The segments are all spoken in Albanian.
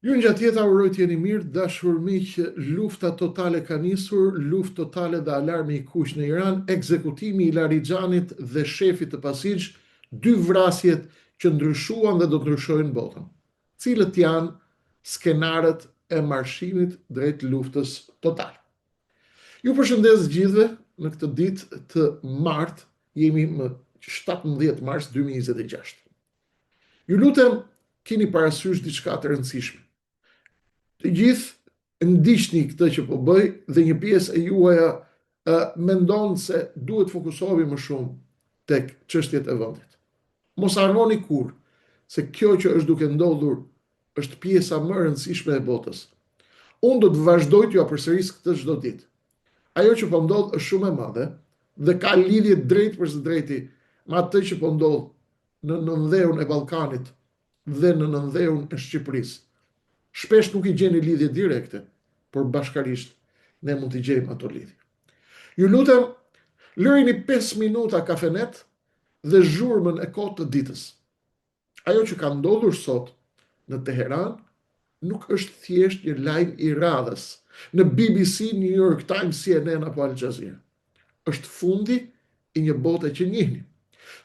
Ju nga tjeta uroj t'jeni mirë, dashur miq, lufta totale ka nisur, luftë totale dhe alarmi i kuq në Iran, ekzekutimi i Laridxhanit dhe shefit të Pasig, dy vrasjet që ndryshuan dhe do të ndryshojnë botën. Cilët janë skenarët e marshimit drejt luftës totale? Ju përshëndes gjithëve në këtë ditë të martë, jemi më 17 mars 2026. Ju lutem, keni parasysh diçka të rëndësishme. Të gjithë ndiqni këtë që po bëj dhe një pjesë e juaja mendon se duhet fokusohemi më shumë tek çështjet e vendit. Mos harroni kurrë se kjo që është duke ndodhur është pjesa më e rëndësishme e botës. Unë do të vazhdoj t'ju përsëris këtë çdo ditë. Ajo që po ndodh është shumë e madhe dhe ka lidhje drejt për së drejti me atë që po ndodh në nëndheun e Ballkanit dhe në nëndheun e Shqipërisë. Shpesh nuk i gjeni lidhje direkte, por bashkarisht ne mund t'i gjejmë ato lidhje. Ju lutem, lërini 5 minuta kafenet dhe zhurmën e kohë të ditës. Ajo që ka ndodhur sot në Teheran nuk është thjesht një lajm i radhës në BBC, New York Times, CNN apo Al Jazeera. Është fundi i një bote që njihni.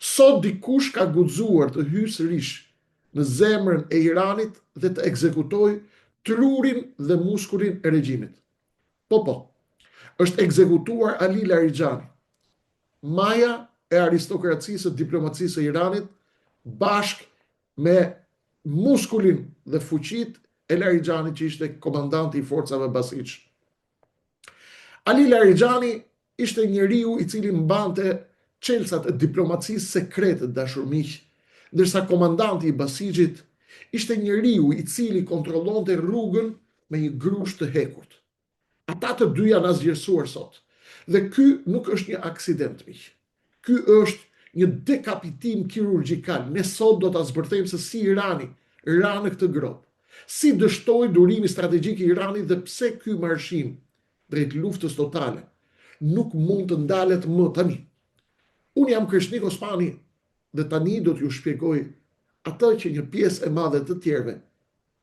Sot dikush ka guxuar të hyjë sërish në zemrën e Iranit dhe të ekzekutoj trurin dhe muskulin e regjimit. Po, është ekzekutuar Ali Laridxhani, maja e aristokracisë e diplomacisë e Iranit, bashk me muskulin dhe fuqit e Laridxhanit që ishte komandanti i forcave Basij. Ali Laridxhani ishte njeriu i cili mbante çelësat e diplomacisë sekrete, dashur miq, ndërsa komandanti i Basijit ishte njeriu i cili kontrollonte rrugën me një grusht të hekurt. Ata të dy janë asgjërsuar sot. Dhe ky nuk është një aksident, miq. Ky është një dekapitim kirurgjikal. Ne sot do ta zbërthejmë se si Irani ra në këtë grop. Si dështoi durimi strategjik i Iranit dhe pse ky marshim drejt luftës totale nuk mund të ndalet më tani. Unë jam Krishnik Osmani dhe tani do t'ju shpjegoj atë që një pjesë e madhe të tjerëve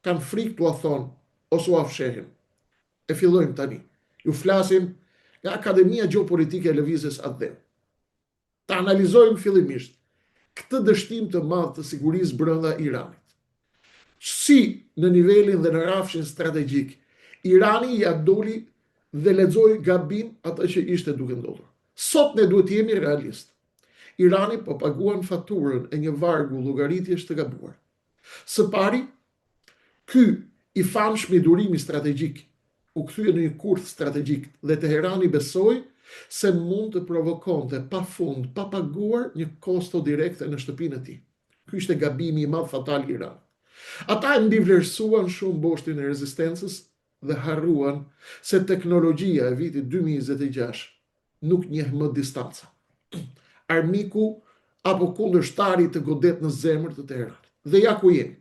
kanë frikë t'ua thonë ose u afshehin. E fillojmë tani. Ju flasim nga Akademia Gjeopolitike e Lëvizjes Adheu. Ta analizojmë fillimisht këtë dështim të madh të sigurisë brenda Iranit. Si në nivelin dhe në rafshin strategjik, Irani ja doli dhe lexoi gabim atë që ishte duke ndodhur. Sot ne duhet të jemi realist. Irani po paguan faturën e një vargu llogaritjesh të gabuar. Së pari, ky i famshëm durimi strategjik u kthye në një kurth strategjik dhe Teherani besoi se mund të provokonte pafund, pa paguar një kosto direkte në shtëpinë e tij. Ky ishte gabimi i madh fatal i Iranit. Ata mbivlerësuan shumë boshtin e rezistencës dhe harruan se teknologjia e vitit 2026 nuk njeh më distanca. Armiku apo kundërshtari të godet në zemër të Teheranit. Dhe ja ku jemi.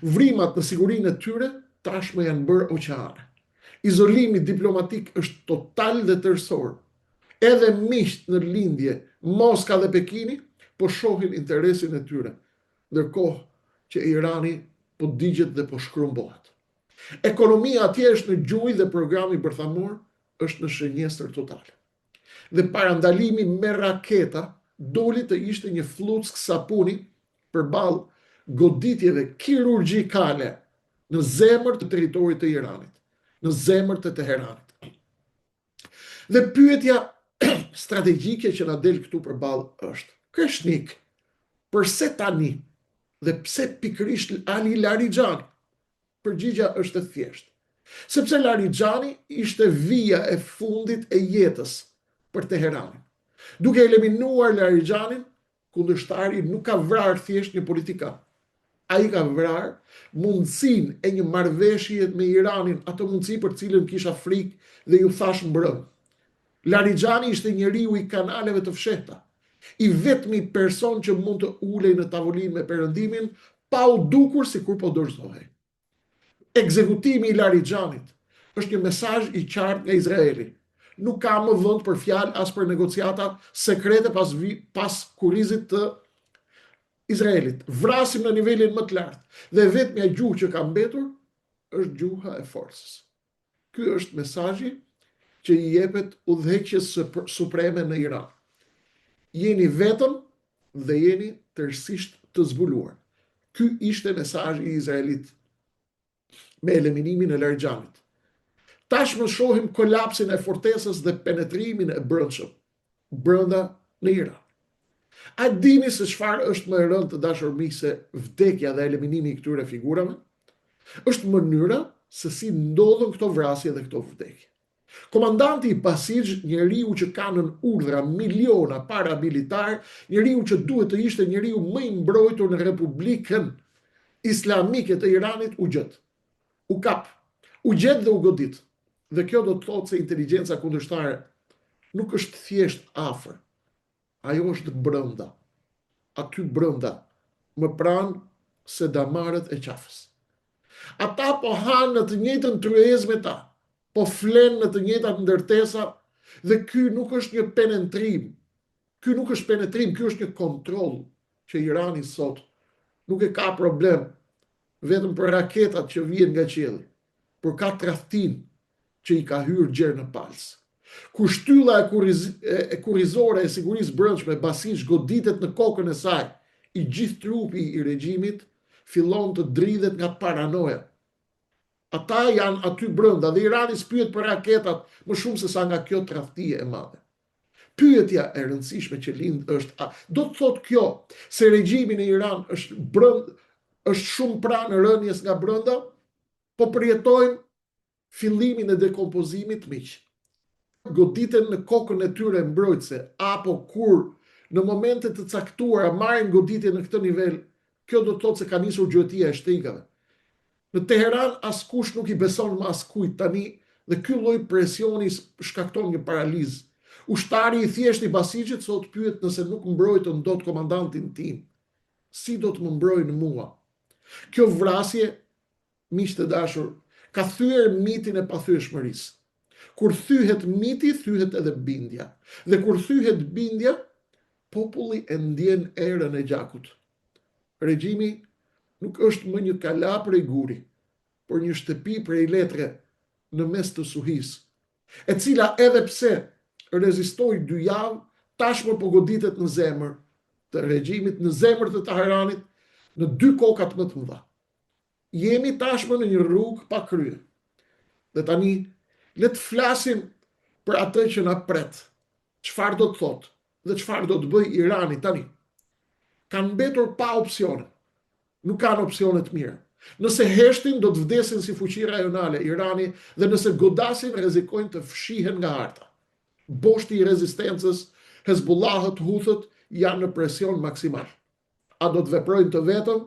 Vrimat në sigurinë e tyre tashmë janë bërë oqeane. Izolimi diplomatik është total dhe tërësor. Edhe miqt në lindje, Moska dhe Pekini po shohin interesin e tyre, ndërkohë që Irani po digjet dhe po shkrumbohet. Ekonomia atje është në gjuj dhe programi bërthamor është në shënjestër totale. Dhe parandalimi me raketa doli të ishte një fluck sapuni përballë goditjeve kirurgjikale në zemër të territorit të Iranit, në zemër të Teheranit. Dhe pyetja strategjike që na del këtu përballë është: Krishnik, përse tani dhe pse pikërisht Ali Laridxhani? Përgjigja është e thjeshtë. Sepse Laridxhani ishte vija e fundit e jetës për Teheranin. Duke eliminuar Laridxhanin, kundërshtari nuk ka vrarë thjesht një politikan. Ai ka vrarë mundësinë e një marrëveshje me Iranin, ato mundësi për cilën kisha frikë dhe ju thash mbrëm. Laridxhani ishte njeriu i kanaleve të fshehta, i vetmi person që mund të ulej në tavolinë me Perëndimin pa u dukur sikur po dorëzohej. Ekzekutimi i Laridxhanit është një mesazh i qartë nga Izraeli. Nuk ka më vend për fjalë as për negociata sekrete pas kurrizit të Izraelit. Vrasim në nivelin më të lartë dhe vetmja gjuhë që ka mbetur është gjuha e forcës. Ky është mesazhi që i jepet udhëheqjes supreme në Iran. Jeni vetëm dhe jeni tërësisht të zbuluar. Ky ishte mesazhi i Izraelit me eliminimin e Lerxhanit. Tashmë shohim kolapsin e fortesës dhe penetrimin e brendshëm brenda në Iran. A dini se çfarë është më e rëndë të dashur miq se vdekja dhe eliminimi i këtyre figurave? Është mënyra se si ndodhen këto vrasje dhe këto vdekje. Komandanti i Basij, njeriu që ka nën urdhra miliona paramilitar, njeriu që duhet të ishte njeriu më i mbrojtur në Republikën Islamike të Iranit, u gjet. U kap, u gjet dhe u godit. Dhe kjo do të thotë se inteligjenca kundërshtare nuk është thjesht afër. Ajo është brenda. Aty brenda, më pranë se damarët e qafës. Ata po hanë në të njëjtën tryezë me ta, po flenë në të njëjtat ndërtesa, dhe ky nuk është një penetrim. Ky nuk është penetrim, ky është një kontroll që Irani sot nuk e ka problem vetëm për raketat që vijnë nga qielli, por ka tradhtin që i ka hyrë gjerë në palës. Kur shtylla e kurrizore e sigurisë brendshme Basij goditet në kokën e saj, i gjithë trupi i regjimit fillon të dridhet nga paranoja. Ata janë aty brenda dhe Irani spyet për raketat më shumë se sa nga kjo tradhti e madhe. Pyetja e rëndësishme që lind është, do të thotë kjo se regjimi në Iran është shumë pranë rënies nga brenda, po përjetojmë fillimin e dekompozimit miq. Goditen në kokën e tyre mbrojtëse, apo kur në momente të caktuara marrin goditje në këtë nivel, kjo do të thotë se ka nisur gjyëtia e shtrikave. Në Teheran askush nuk i beson më askujt tani dhe ky lloj presioni shkakton një paralizë. Ushtari i thjesht i Basijit sot pyet nëse nuk mbrojtën dot komandantin tim. Si do të më mbrojnë mua? Kjo vrasje, miq të dashur, ka thyer mitin e pathyeshmërisë. Kur thyhet miti, thyhet edhe bindja. Dhe kur thyhet bindja, populli e ndjen erën e gjakut. Regjimi nuk është më një kala prej guri, por një shtëpi prej letre në mes të suhisë, e cila edhe pse rezistoi 2 javë, tashmë po goditet në zemër të regjimit, në zemër të Teheranit, në 2 kokat më të mëdha. Jemi tashmë në një rrugë pa krye. Dhe tani, le të flasim për atë që na pret. Çfarë do të thotë dhe çfarë do të bëjë Irani tani? Kanë mbetur pa opsione. Nuk kanë opsione të mira. Nëse heshtin, do të vdesin si fuqi rajonale Irani, dhe nëse godasin, rrezikojnë të fshihen nga harta. Boshti i rezistencës, Hezbollahët, Huthët janë në presion maksimal. A do të veprojnë të vetëm,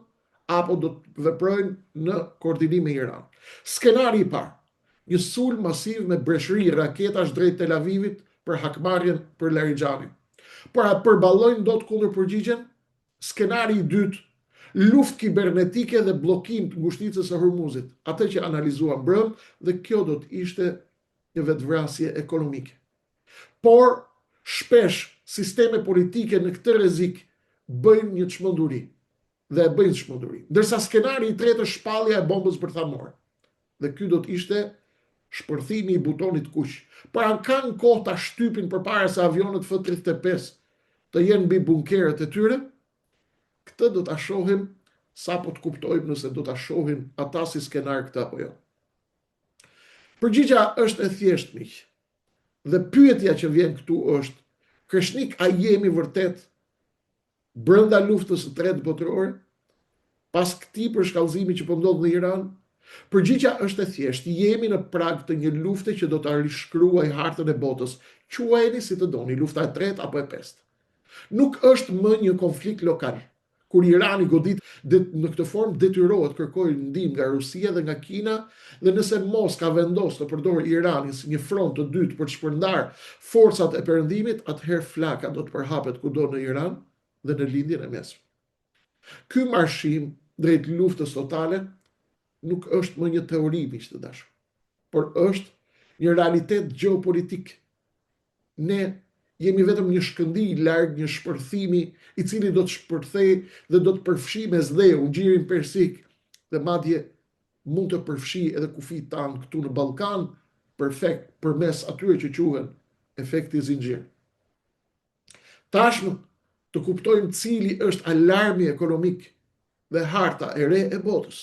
apo do të veprojnë në koordinim me Iran? Skenari i parë, një sulm masiv me breshëri raketash drejt Tel Avivit për hakmarrjen për Lerxhanin. Por a përballojnë dot kundër përgjigjen? Skenari i dytë, luftë kibernetike dhe bllokim të ngushticës së Hormuzit, atë që analizuam brëm, dhe kjo do të ishte një vetvrasje ekonomike. Por shpesh sisteme politike në këtë rrezik bëjnë një çmenduri dhe e bëjnë çmenduri. Ndërsa skenari i tretë është shpallja e bombës bërthamore. Dhe ky do të ishte shpërthimi i butonit kuq. Por an kanë kohë ta shtypin përpara se avionët F-35 të jenë mbi bunkeret e tyre? Këtë do ta shohim sa po të kuptojmë nëse do ta shohin ata si skenar këtë apo jo. Përgjigja është e thjeshtë miq. Dhe pyetja që vjen këtu është, kreshnik a jemi vërtet brenda luftës së tretë botërore, pas këtij përshkallëzimi që po ndodh në Iran? Përgjigja është e thjeshtë, jemi në prag të një lufte që do ta rishkruajë hartën e botës. Quajeni si të doni, lufta e tretë apo e pestë. Nuk është më një konflikt lokal, kur Irani godit në këtë formë detyrohet kërkojë ndihmë nga Rusia dhe nga Kina, dhe nëse Moska vendos të përdorë Iranin si një front të dytë për të shpërndar forcat e perëndimit, atëherë flaka do të përhapet kudo në Iran dhe në lindjen e mesme. Ky marshim drejt luftës totale nuk është më një teori, miq të dashur, por është një realitet gjeopolitik. Ne jemi vetëm një shkëndij larg një shpërthimi i cili do të shpërthej dhe do të përfshi mes dheu, gjirin persik dhe madje mund të përfshi edhe kufit tanë këtu në Ballkan, përmes atyre që quhen efekti zinxhir. Tashmë të kuptojmë cili është alarmi ekonomik dhe harta e re e botës.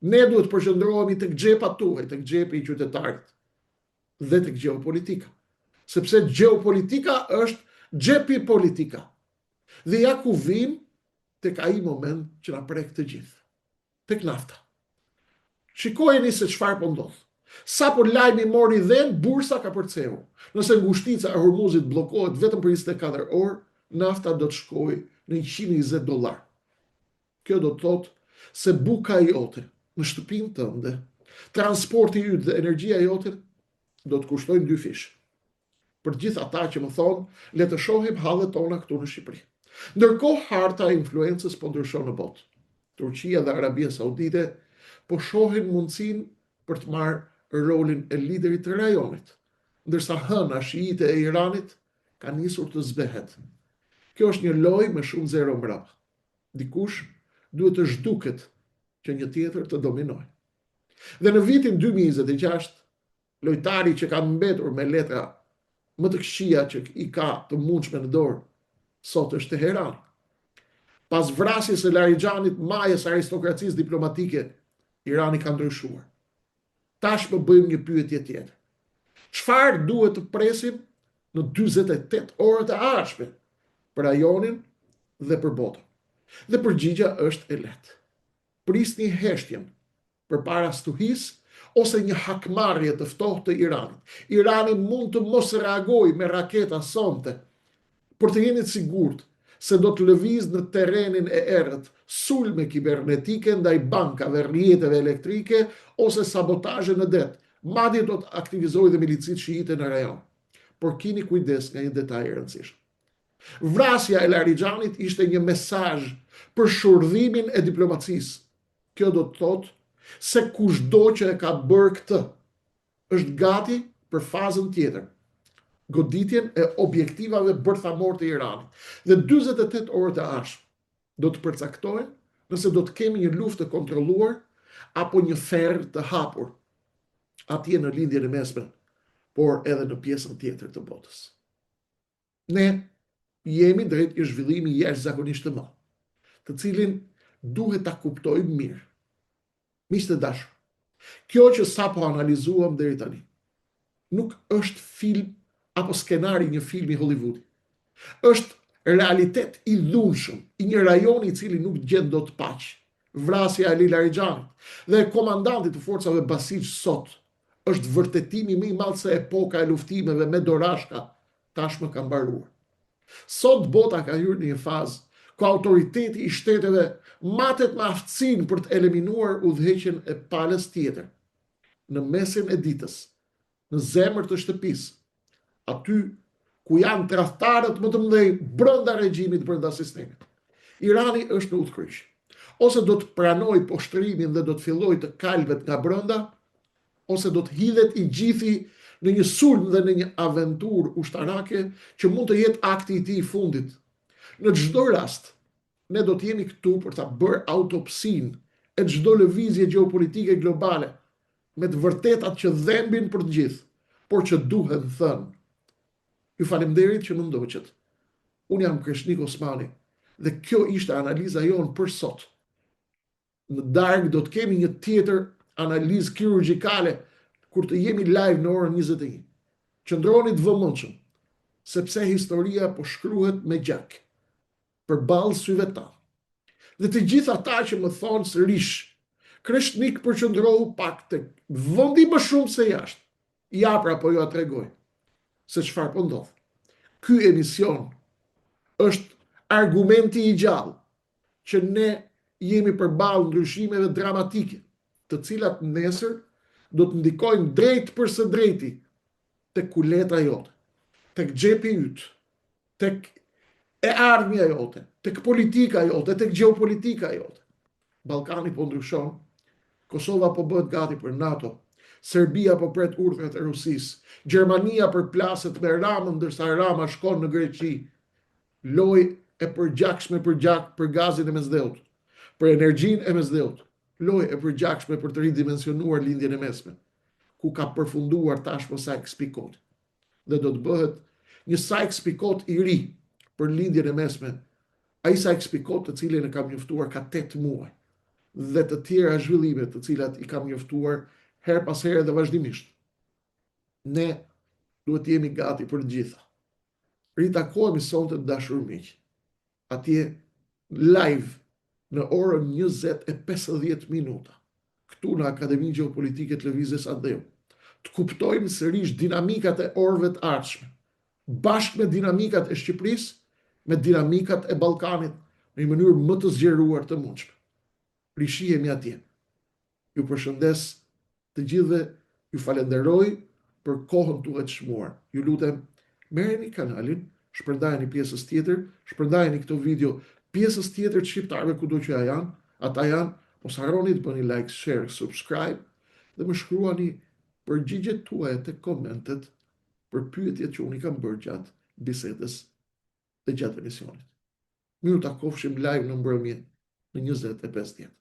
Ne duhet të përqendrohemi tek xhepat tuaj, tek xhepi i qytetarit dhe tek gjeopolitika. Sepse gjeopolitika është xhepi politika. Dhe ja ku vim tek ai moment që na prek të gjithë. Tek nafta. Shikojeni se çfarë po ndodh. Sa po lajmi mori dhën, bursa ka përceu. Nëse ngushtica e Hormuzit bllokohet vetëm për 24 orë, nafta do të shkojë në $120. Kjo do të thotë se buka jote në shtëpinë tënde, transporti yt dhe energjia jote do të kushtojnë 2 fish. Për gjithë ata që më thonë, le të shohim hallet tona këtu në Shqipëri. Ndërkohë harta e influencës po ndryshon në botë. Turqia dhe Arabia Saudite po shohin mundësinë për të marrë rolin e liderit të rajonit, ndërsa hëna shiite e Iranit ka nisur të zbehet. Kjo është një lojë me shumë zero mbrapa. Dikush duhet të zhduket që një tjetër të dominojë. Dhe në vitin 2026, lojtari që ka mbetur me letra më të këqija që i ka të mundshme në dorë, sot është Teherani. Pas vrasjes së Laridxhanit, majës aristokracisë diplomatike, Irani ka ndryshuar. Tash më bëjmë një pyetje tjetër. Çfarë duhet të presim në 48 orët e ardhshme për rajonin dhe për botën? Dhe përgjigja është e lehtë. Prisni heshtjen përpara stuhisë ose një hakmarrje të ftohtë të Iranit. Irani mund të mos reagojë me raketa sonte, por të jeni të sigurt se do të lëviz në terrenin e errët sulme kibernetike ndaj bankave, rrjeteve elektrike ose sabotazhe në det. Madje do të aktivizojë dhe milicit shiite në rajon. Por keni kujdes nga një detaj i rëndësishëm. Vrasja e Laridxhanit ishte një mesazh për shurdhimin e diplomacisë. Kjo do të thotë se kushdo që e ka bërë këtë është gati për fazën tjetër, goditjen e objektivave bërthamor të Iranit. Dhe 48 orët e ardhshme do të përcaktojnë nëse do të kemi një luftë të kontrolluar apo një ferr të hapur atje në lindjen e mesme, por edhe në pjesën tjetër të botës. Ne jemi drejt një zhvillimi jashtëzakonisht të madh, të cilin duhet ta kuptojmë mirë. Miq të dashur, kjo që sapo analizuam deri tani, nuk është film apo skenari një film i Hollywoodit. Është realitet i dhunshëm i një rajoni i cili nuk gjen dot paqë. Vrasja e Laridxhanit dhe komandantit të forcave Basij sot është vërtetimi më i madh se epoka e luftimeve me dorashka tashmë ka mbaruar. Sot bota ka hyrë në një fazë ku autoriteti i shteteve matet me aftësinë për të eliminuar udhëheqjen e palës tjetër. Në mesin e ditës, në zemër të shtëpisë, aty ku janë tradhtarët më të mëdhenj brenda regjimit, brenda sistemit. Irani është në udhkryq. Ose do të pranojë poshtërimin dhe do të fillojë të kalvet nga brenda, ose do të hidhet i gjithi në një sulm dhe në një aventurë ushtarake që mund të jetë akti i tij i fundit. Në çdo rast, ne do të jemi këtu për ta bërë autopsinë e çdo lëvizje gjeopolitike globale, me të vërtetat që dhembin për të gjithë, por që duhen thënë. Ju falemnderit që më ndoqët. Unë jam Kreshnik Osmani dhe kjo ishte analiza jonë për sot. Në darkë do të kemi një tjetër analizë kirurgjikale kur të jemi live në orën 21. Qëndroni të vëmendshëm, sepse historia po shkruhet me gjak përballë syve tanë. Dhe të gjithë ata që më thonë sërish, Kreshnik përqendrohu pak tek vendi më shumë se jashtë. Ja pra po ju a tregoj se çfarë po ndodh. Ky emision është argumenti i gjallë që ne jemi përballë ndryshimeve dramatike, të cilat nesër do të ndikojnë drejt për së drejti tek kuleta jote, tek xhepi yt, tek e ardhmja jote, tek politika jote, tek gjeopolitika jote. Ballkani po ndryshon, Kosova po bëhet gati për NATO, Serbia po pret urdhrat e Rusisë, Gjermania përplaset me Ramën ndërsa Rama shkon në Greqi. Lojë e përgjakshme për gazin e mesdheut, për energjinë e mesdheut, lojë e përgjakshme për të ridimensionuar lindjen e mesme, ku ka përfunduar tashmë Sykes-Picot. Dhe do të bëhet një Sykes-Picot i ri për lindjen e mesme. Ai Sykes-Picot të cilin e kam njoftuar ka 8 muaj dhe të tjera zhvillime të cilat i kam njoftuar her pas here dhe vazhdimisht. Ne duhet jemi gati për gjitha. Ritakohemi sonte të dashur miq. Atje live në orën 20:50 këtu në Akademinë Gjeopolitike të Lëvizjes Andeu. Të kuptojmë sërish dinamikat e orëve të ardhshme, bashkë me dinamikat e Shqipërisë, me dinamikat e Ballkanit në një mënyrë më të zgjeruar të mundshme. Rishihemi atje. Ju përshëndes të gjithëve, ju falenderoj për kohën tuaj të çmuar. Ju lutem, merreni kanalin, shpërndajeni pjesës tjetër, shpërndajeni këto video pjesës tjetër të shqiptarëve kudo që ata janë, mos harroni të bëni like, share, subscribe dhe më shkruani përgjigjet tuaja të komentet për pyetjet që unë i kam bërë gjatë bisedës dhe gjatë emisionit. Miru takofshim live në mbrëmje në 20:50.